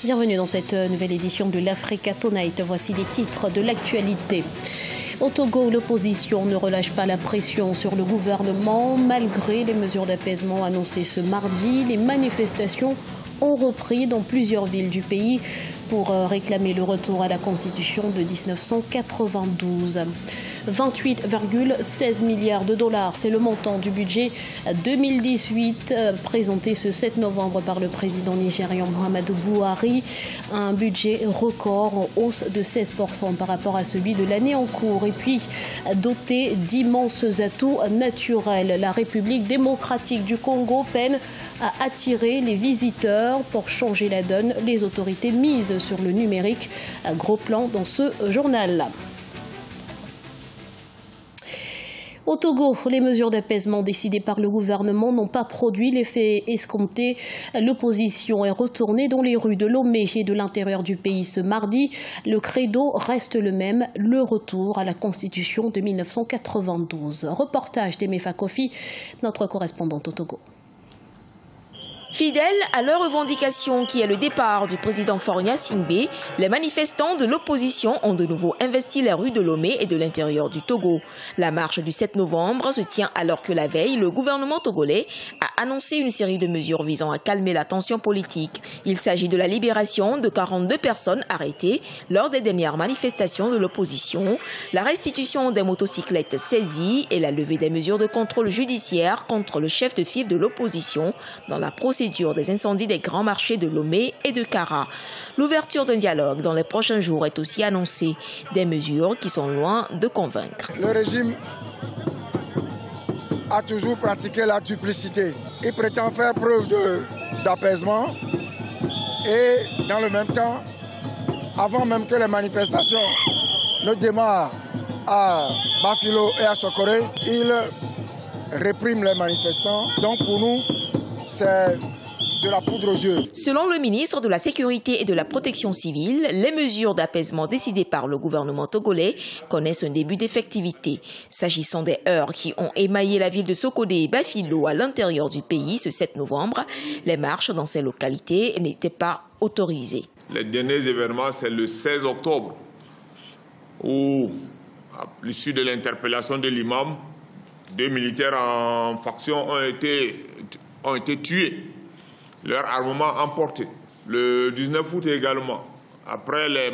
Bienvenue dans cette nouvelle édition de l'Africa Tonight. Voici les titres de l'actualité. Au Togo, l'opposition ne relâche pas la pression sur le gouvernement. Malgré les mesures d'apaisement annoncées ce mardi, les manifestations ont repris dans plusieurs villes du pays pour réclamer le retour à la Constitution de 1992. 28,16 milliards de dollars, c'est le montant du budget 2018 présenté ce 7 novembre par le président nigérian Muhammadu Buhari. Un budget record en hausse de 16% par rapport à celui de l'année en cours. Et puis, doté d'immenses atouts naturels, la République démocratique du Congo peine à attirer les visiteurs. Pour changer la donne, les autorités misent sur le numérique. Un gros plan dans ce journal. Au Togo, les mesures d'apaisement décidées par le gouvernement n'ont pas produit l'effet escompté. L'opposition est retournée dans les rues de Lomé et de l'intérieur du pays ce mardi. Le credo reste le même, le retour à la Constitution de 1992. Reportage d'Emefa Kofi, notre correspondante au Togo. Fidèles à leur revendication qui est le départ du président Faure Gnassingbé, les manifestants de l'opposition ont de nouveau investi les rues de Lomé et de l'intérieur du Togo. La marche du 7 novembre se tient alors que la veille, le gouvernement togolais a annoncé une série de mesures visant à calmer la tension politique. Il s'agit de la libération de 42 personnes arrêtées lors des dernières manifestations de l'opposition, la restitution des motocyclettes saisies et la levée des mesures de contrôle judiciaire contre le chef de file de l'opposition dans la procédure des incendies des grands marchés de Lomé et de Kara. L'ouverture d'un dialogue dans les prochains jours est aussi annoncée, des mesures qui sont loin de convaincre. Le régime a toujours pratiqué la duplicité. Il prétend faire preuve d'apaisement et dans le même temps, avant même que les manifestations ne démarrent à Bafilo et à Sokoré, il réprime les manifestants. Donc pour nous, c'est de la poudre aux yeux. Selon le ministre de la Sécurité et de la Protection civile, les mesures d'apaisement décidées par le gouvernement togolais connaissent un début d'effectivité. S'agissant des heurts qui ont émaillé la ville de Sokodé et Bafilo à l'intérieur du pays ce 7 novembre, les marches dans ces localités n'étaient pas autorisées. Les derniers événements, c'est le 16 octobre, où, à l'issue de l'interpellation de l'imam, 2 militaires en faction ont été tués, leur armement emporté. Le 19 août également, après les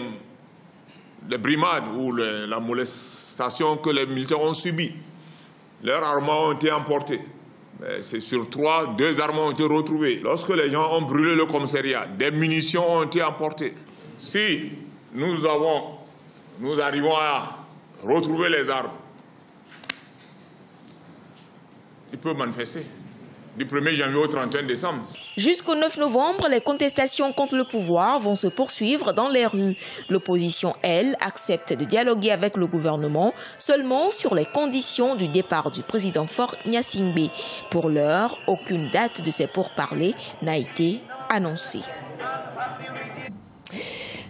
brimades ou la molestation que les militaires ont subies, leurs armements ont été emportés. C'est sur 3, 2 armes ont été retrouvées. Lorsque les gens ont brûlé le commissariat, des munitions ont été emportées. Si nous arrivons à retrouver les armes, ils peuvent manifester du 1er janvier au 31 décembre. Jusqu'au 9 novembre, les contestations contre le pouvoir vont se poursuivre dans les rues. L'opposition, elle, accepte de dialoguer avec le gouvernement seulement sur les conditions du départ du président Faure Gnassingbé. Pour l'heure, aucune date de ces pourparlers n'a été annoncée.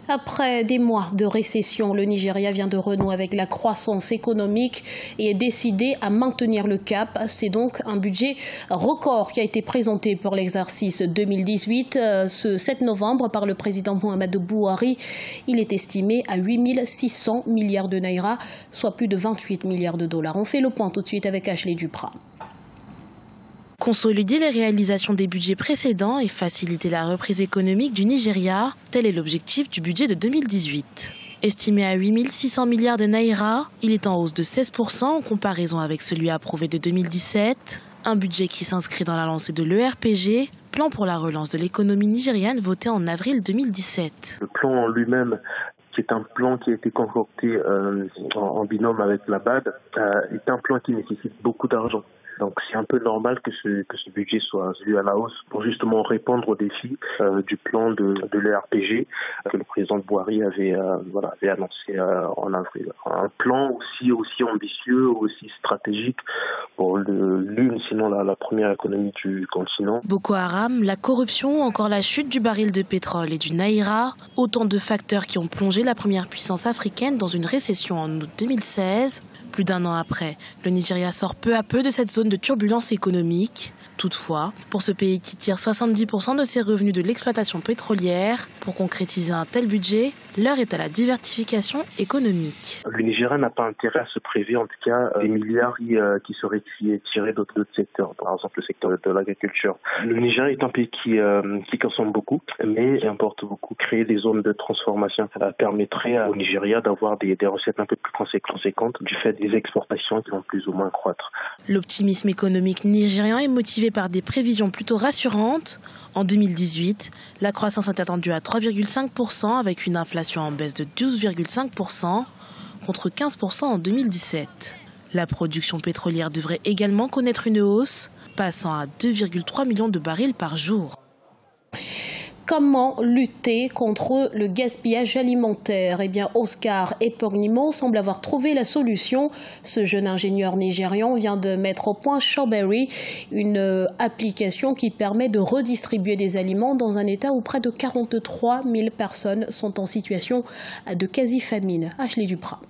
Après des mois de récession, le Nigeria vient de renouer avec la croissance économique et est décidé à maintenir le cap. C'est donc un budget record qui a été présenté pour l'exercice 2018 ce 7 novembre par le président Muhammadu Buhari. Il est estimé à 8 600 milliards de naira, soit plus de 28 milliards de dollars. On fait le point tout de suite avec Ashley Duprat. Consolider les réalisations des budgets précédents et faciliter la reprise économique du Nigeria, tel est l'objectif du budget de 2018. Estimé à 8 600 milliards de naira, il est en hausse de 16% en comparaison avec celui approuvé de 2017. Un budget qui s'inscrit dans la lancée de l'ERPG, plan pour la relance de l'économie nigériane voté en avril 2017. Le plan en lui-même, qui est un plan qui a été concocté en binôme avec la BAD, est un plan qui nécessite beaucoup d'argent. Donc c'est un peu normal que ce budget soit vu à la hausse pour justement répondre aux défis du plan de l'ERPG que le président Buhari avait annoncé en avril. Un plan aussi ambitieux, aussi stratégique pour l'une, sinon la première économie du continent. Boko Haram, la corruption ou encore la chute du baril de pétrole et du naira, autant de facteurs qui ont plongé la première puissance africaine dans une récession en août 2016. Plus d'un an après, le Nigeria sort peu à peu de cette zone de turbulence économique. Toutefois, pour ce pays qui tire 70% de ses revenus de l'exploitation pétrolière, pour concrétiser un tel budget, l'heure est à la diversification économique. Le Nigeria n'a pas intérêt à se priver, en tout cas, des milliards qui seraient tirés d'autres secteurs, par exemple le secteur de l'agriculture. Le Nigeria est un pays qui consomme beaucoup, mais importe beaucoup. Créer des zones de transformation permettrait au Nigeria d'avoir des recettes un peu plus conséquentes du fait des exportations qui vont plus ou moins croître. L'optimisme économique nigérian est motivé par des prévisions plutôt rassurantes. En 2018, la croissance est attendue à 3,5% avec une inflation en baisse de 12,5% contre 15% en 2017. La production pétrolière devrait également connaître une hausse, passant à 2,3 millions de barils par jour. Comment lutter contre le gaspillage alimentaire? Eh bien, Oscar Eponimo semble avoir trouvé la solution. Ce jeune ingénieur nigérian vient de mettre au point Strawberry, une application qui permet de redistribuer des aliments dans un état où près de 43 000 personnes sont en situation de quasi-famine. Ashley Duprat.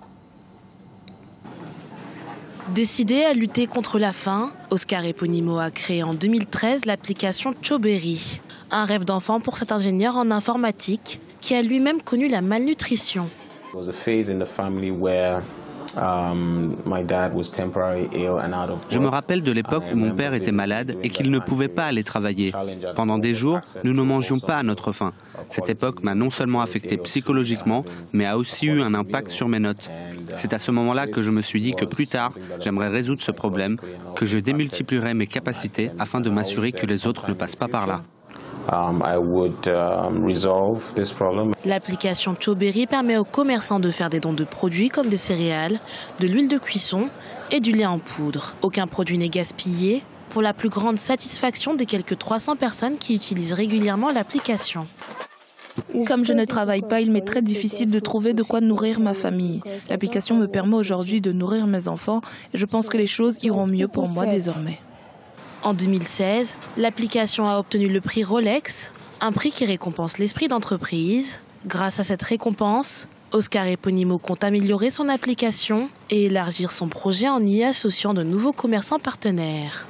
Décidé à lutter contre la faim, Oscar Eponimo a créé en 2013 l'application Strawberry. Un rêve d'enfant pour cet ingénieur en informatique qui a lui-même connu la malnutrition. Je me rappelle de l'époque où mon père était malade et qu'il ne pouvait pas aller travailler. Pendant des jours, nous ne mangions pas à notre faim. Cette époque m'a non seulement affecté psychologiquement, mais a aussi eu un impact sur mes notes. C'est à ce moment-là que je me suis dit que plus tard, j'aimerais résoudre ce problème, que je démultiplierais mes capacités afin de m'assurer que les autres ne passent pas par là. L'application Strawberry permet aux commerçants de faire des dons de produits comme des céréales, de l'huile de cuisson et du lait en poudre. Aucun produit n'est gaspillé, pour la plus grande satisfaction des quelques 300 personnes qui utilisent régulièrement l'application. Comme je ne travaille pas, il m'est très difficile de trouver de quoi nourrir ma famille. L'application me permet aujourd'hui de nourrir mes enfants et je pense que les choses iront mieux pour moi désormais. En 2016, l'application a obtenu le prix Rolex, un prix qui récompense l'esprit d'entreprise. Grâce à cette récompense, Oscar Eponimo compte améliorer son application et élargir son projet en y associant de nouveaux commerçants partenaires.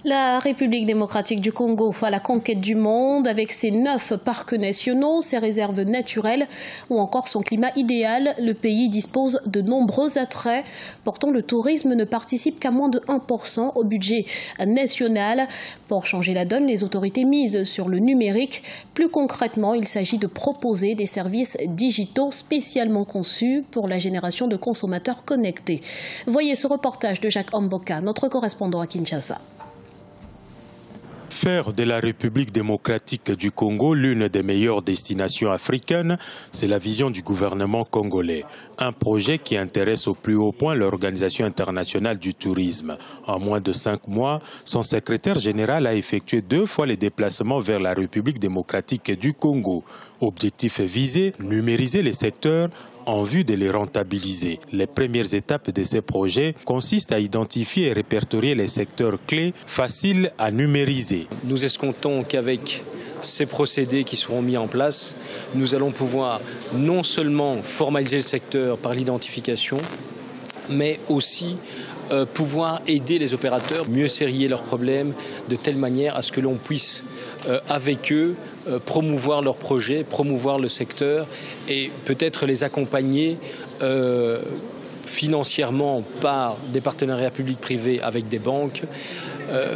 La République démocratique du Congo à la conquête du monde avec ses 9 parcs nationaux, ses réserves naturelles ou encore son climat idéal. Le pays dispose de nombreux attraits. Pourtant, le tourisme ne participe qu'à moins de 1% au budget national. Pour changer la donne, les autorités misent sur le numérique. Plus concrètement, il s'agit de proposer des services digitaux spécialement conçus pour la génération de consommateurs connectés. Voyez ce reportage de Jacques Amboka, notre correspondant à Kinshasa. Faire de la République démocratique du Congo l'une des meilleures destinations africaines, c'est la vision du gouvernement congolais. Un projet qui intéresse au plus haut point l'Organisation internationale du tourisme. En moins de 5 mois, son secrétaire général a effectué 2 fois les déplacements vers la République démocratique du Congo. Objectif visé, numériser les secteurs en vue de les rentabiliser. Les premières étapes de ces projets consistent à identifier et répertorier les secteurs clés faciles à numériser. Nous escomptons qu'avec ces procédés qui seront mis en place, nous allons pouvoir non seulement formaliser le secteur par l'identification, mais aussi pouvoir aider les opérateurs, mieux sérier leurs problèmes de telle manière à ce que l'on puisse, avec eux, promouvoir leurs projets, promouvoir le secteur et peut-être les accompagner financièrement par des partenariats publics-privés avec des banques,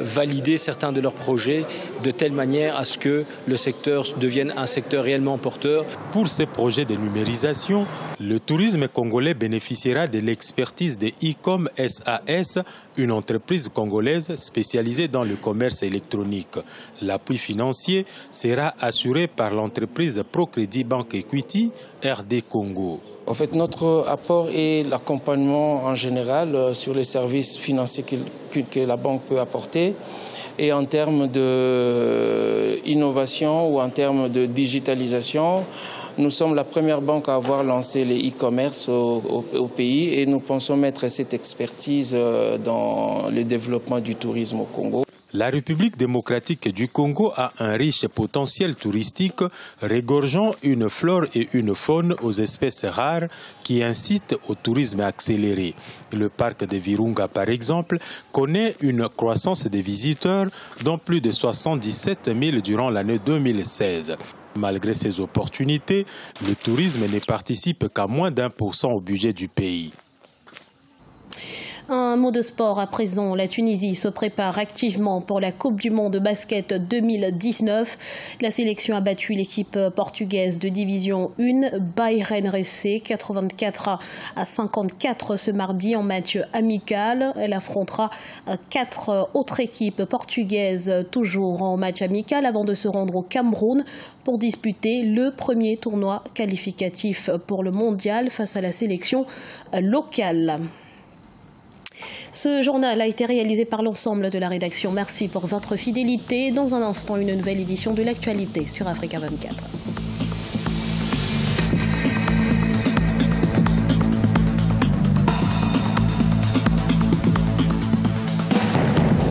valider certains de leurs projets de telle manière à ce que le secteur devienne un secteur réellement porteur. Pour ces projets de numérisation, le tourisme congolais bénéficiera de l'expertise de Ecom SAS, une entreprise congolaise spécialisée dans le commerce électronique. L'appui financier sera assuré par l'entreprise Procrédit Bank Equity RD Congo. En fait, notre apport est l'accompagnement en général sur les services financiers que la banque peut apporter. Et en termes d'innovation ou en termes de digitalisation, nous sommes la première banque à avoir lancé les e-commerce au pays et nous pensons mettre cette expertise dans le développement du tourisme au Congo. La République démocratique du Congo a un riche potentiel touristique regorgeant une flore et une faune aux espèces rares qui incitent au tourisme accéléré. Le parc de Virunga, par exemple, connaît une croissance des visiteurs dont plus de 77 000 durant l'année 2016. Malgré ces opportunités, le tourisme ne participe qu'à moins d'1% au budget du pays. Un mot de sport à présent. La Tunisie se prépare activement pour la Coupe du Monde de basket 2019. La sélection a battu l'équipe portugaise de division 1, Bayern RC, 84-54 ce mardi en match amical. Elle affrontera 4 autres équipes portugaises toujours en match amical avant de se rendre au Cameroun pour disputer le premier tournoi qualificatif pour le mondial face à la sélection locale. Ce journal a été réalisé par l'ensemble de la rédaction. Merci pour votre fidélité. Dans un instant, une nouvelle édition de l'actualité sur Africa 24.